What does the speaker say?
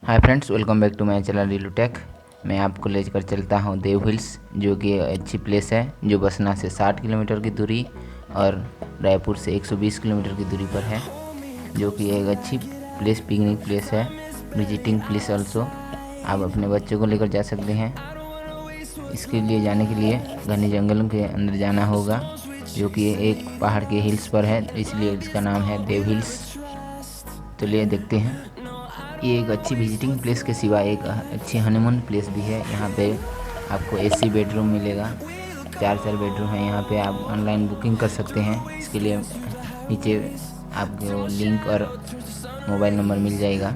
Hi friends, welcome back to my channel Rilu Tech. मैं आपको लेकर चलता हूं देव हिल्स, जो कि अच्छी प्लेस है, जो बसना से 60 किलोमीटर की दूरी और रायपुर से 120 किलोमीटर की दूरी पर है, जो कि एक अच्छी प्लेस, पिकनिक प्लेस है, विजिटिंग प्लेस ऑल्सो। आप अपने बच्चों को लेकर जा सकते हैं। इसके लिए जाने के लिए घने जंगलों के अंदर जाना होगा, जो कि एक पहाड़ के हिल्स पर है, इसलिए इसका नाम है देव हिल्स। चलिए देखते हैं। ये एक अच्छी विजिटिंग प्लेस के सिवा एक अच्छी हनीमून प्लेस भी है। यहाँ पे आपको एसी बेडरूम मिलेगा, चार बेडरूम है। यहाँ पे आप ऑनलाइन बुकिंग कर सकते हैं। इसके लिए नीचे आपको लिंक और मोबाइल नंबर मिल जाएगा।